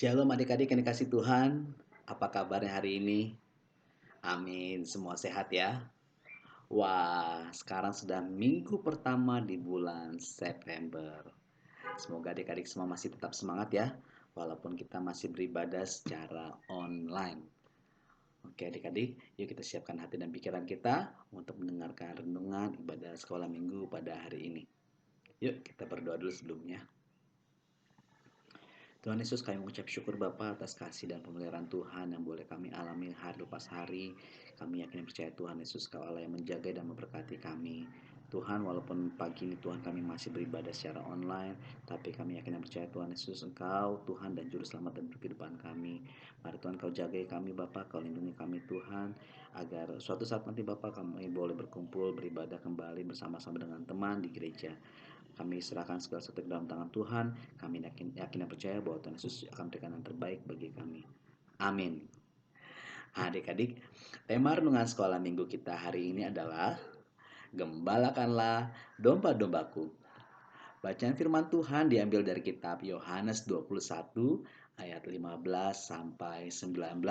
Shalom adik-adik yang dikasih Tuhan. Apa kabarnya hari ini? Amin, semua sehat ya. Wah, sekarang sudah minggu pertama di bulan September. Semoga adik-adik semua masih tetap semangat ya, walaupun kita masih beribadah secara online. Oke adik-adik, yuk kita siapkan hati dan pikiran kita untuk mendengarkan renungan ibadah sekolah minggu pada hari ini. Yuk kita berdoa dulu sebelumnya. Tuhan Yesus, kami mengucap syukur Bapa atas kasih dan pemeliharaan Tuhan yang boleh kami alami hari lepas hari. Kami yakin dan percaya Tuhan Yesus Kau Allah yang menjaga dan memberkati kami. Tuhan, walaupun pagi ini Tuhan kami masih beribadah secara online, tapi kami yakin dan percaya Tuhan Yesus Engkau Tuhan dan Juru Selamat dan kehidupan kami. Mari Tuhan Kau jagai kami Bapa, Kau lindungi kami Tuhan, agar suatu saat nanti Bapa kami boleh berkumpul beribadah kembali bersama-sama dengan teman di gereja. Kami serahkan segala sesuatu ke dalam tangan Tuhan. Kami yakin dan percaya bahwa Tuhan Yesus akan berikan yang terbaik bagi kami. Amin. Adik-adik, tema renungan sekolah minggu kita hari ini adalah Gembalakanlah domba-dombaku. Bacaan firman Tuhan diambil dari kitab Yohanes 21 ayat 15 sampai 19.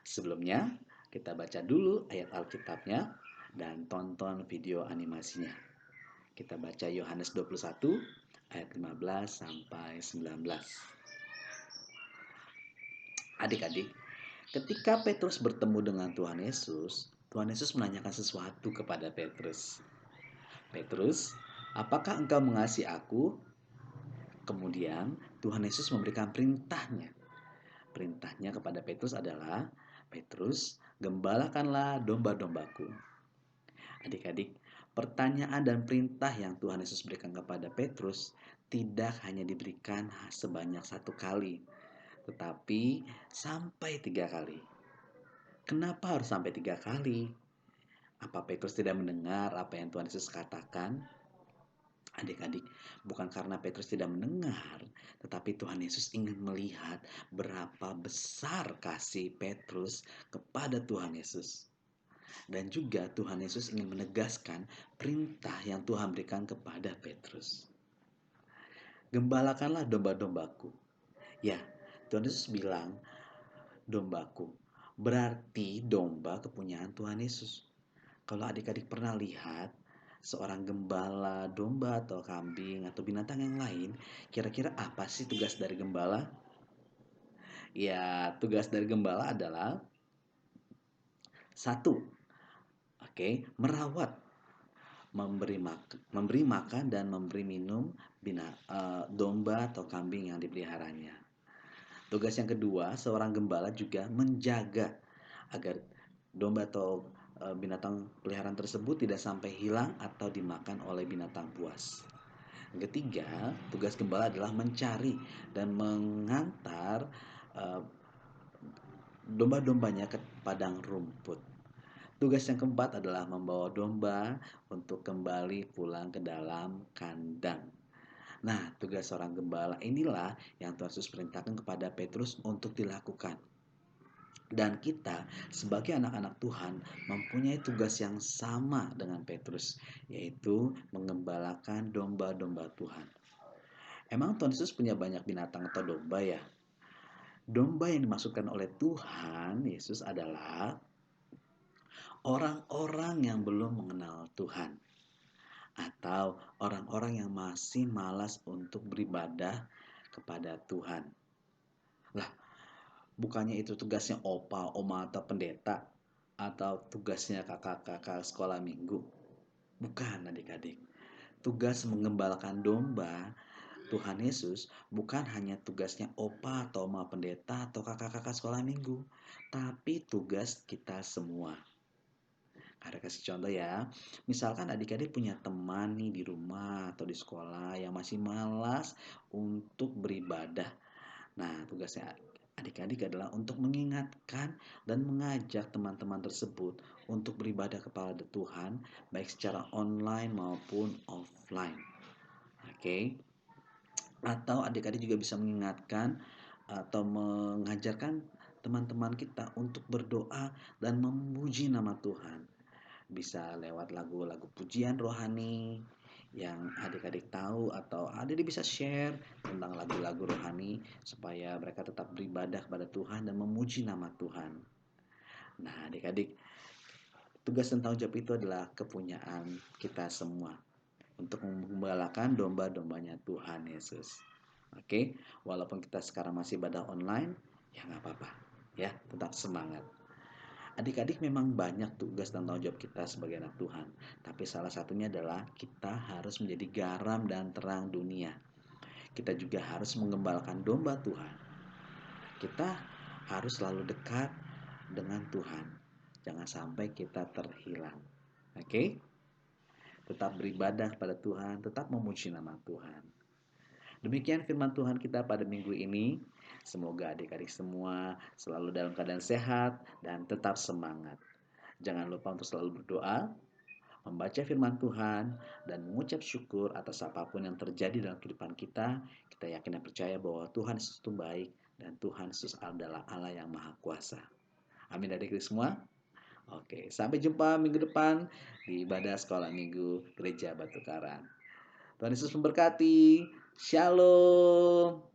Sebelumnya, kita baca dulu ayat Alkitabnya dan tonton video animasinya. Kita baca Yohanes 21 ayat 15 sampai 19. Adik-adik, ketika Petrus bertemu dengan Tuhan Yesus menanyakan sesuatu kepada Petrus. Petrus, apakah engkau mengasihi aku? Kemudian Tuhan Yesus memberikan perintahnya. Perintahnya kepada Petrus adalah, Petrus, gembalakanlah domba-dombaku. Adik-adik, pertanyaan dan perintah yang Tuhan Yesus berikan kepada Petrus tidak hanya diberikan sebanyak satu kali, tetapi sampai 3 kali. Kenapa harus sampai 3 kali? Apa Petrus tidak mendengar apa yang Tuhan Yesus katakan? Adik-adik, bukan karena Petrus tidak mendengar, tetapi Tuhan Yesus ingin melihat berapa besar kasih Petrus kepada Tuhan Yesus. Dan juga Tuhan Yesus ingin menegaskan perintah yang Tuhan berikan kepada Petrus. Gembalakanlah domba-dombaku. Ya, Tuhan Yesus bilang dombaku. Berarti domba kepunyaan Tuhan Yesus. Kalau adik-adik pernah lihat seorang gembala domba atau kambing atau binatang yang lain, kira-kira apa sih tugas dari gembala? Ya, tugas dari gembala adalah satu, merawat, memberi makan dan memberi minum domba atau kambing yang dipeliharanya. Tugas yang kedua, seorang gembala juga menjaga agar domba atau binatang peliharaan tersebut tidak sampai hilang atau dimakan oleh binatang buas. Yang ketiga, tugas gembala adalah mencari dan mengantar domba-dombanya ke padang rumput. Tugas yang keempat adalah membawa domba untuk kembali pulang ke dalam kandang. Nah, tugas seorang gembala inilah yang Tuhan Yesus perintahkan kepada Petrus untuk dilakukan. Dan kita sebagai anak-anak Tuhan mempunyai tugas yang sama dengan Petrus, yaitu mengembalakan domba-domba Tuhan. Emang Tuhan Yesus punya banyak binatang atau domba ya? Domba yang dimaksudkan oleh Tuhan Yesus adalah orang-orang yang belum mengenal Tuhan, atau orang-orang yang masih malas untuk beribadah kepada Tuhan. Lah, bukannya itu tugasnya opa, oma, atau pendeta, atau tugasnya kakak-kakak sekolah minggu? Bukan adik-adik. Tugas mengembalakan domba Tuhan Yesus bukan hanya tugasnya opa atau oma pendeta atau kakak-kakak sekolah minggu, tapi tugas kita semua. Ada kasih contoh ya, misalkan adik-adik punya teman nih di rumah atau di sekolah yang masih malas untuk beribadah. Nah, tugasnya adik-adik adalah untuk mengingatkan dan mengajak teman-teman tersebut untuk beribadah kepada Tuhan, baik secara online maupun offline. Oke. Atau adik-adik juga bisa mengingatkan atau mengajarkan teman-teman kita untuk berdoa dan memuji nama Tuhan. Bisa lewat lagu-lagu pujian rohani yang adik-adik tahu, atau adik-adik bisa share tentang lagu-lagu rohani supaya mereka tetap beribadah kepada Tuhan dan memuji nama Tuhan. Nah, adik-adik, tugas dan tanggung jawab itu adalah kepunyaan kita semua untuk menggembalakan domba-dombanya Tuhan Yesus. Oke, walaupun kita sekarang masih ibadah online, ya nggak apa-apa. Ya, tetap semangat. Adik-adik memang banyak tugas dan tanggung jawab kita sebagai anak Tuhan. Tapi salah satunya adalah kita harus menjadi garam dan terang dunia. Kita juga harus mengembalakan domba Tuhan. Kita harus selalu dekat dengan Tuhan. Jangan sampai kita terhilang. Oke? Tetap beribadah pada Tuhan, tetap memuji nama Tuhan. Demikian firman Tuhan kita pada minggu ini. Semoga adik-adik semua selalu dalam keadaan sehat dan tetap semangat. Jangan lupa untuk selalu berdoa, membaca firman Tuhan, dan mengucap syukur atas apapun yang terjadi dalam kehidupan kita. Kita yakin dan percaya bahwa Tuhan Yesus itu baik dan Tuhan Yesus adalah Allah yang Maha Kuasa. Amin adik-adik semua. Oke, sampai jumpa minggu depan di ibadah sekolah minggu Gereja Batu Karang. Tuhan Yesus memberkati. Shalom.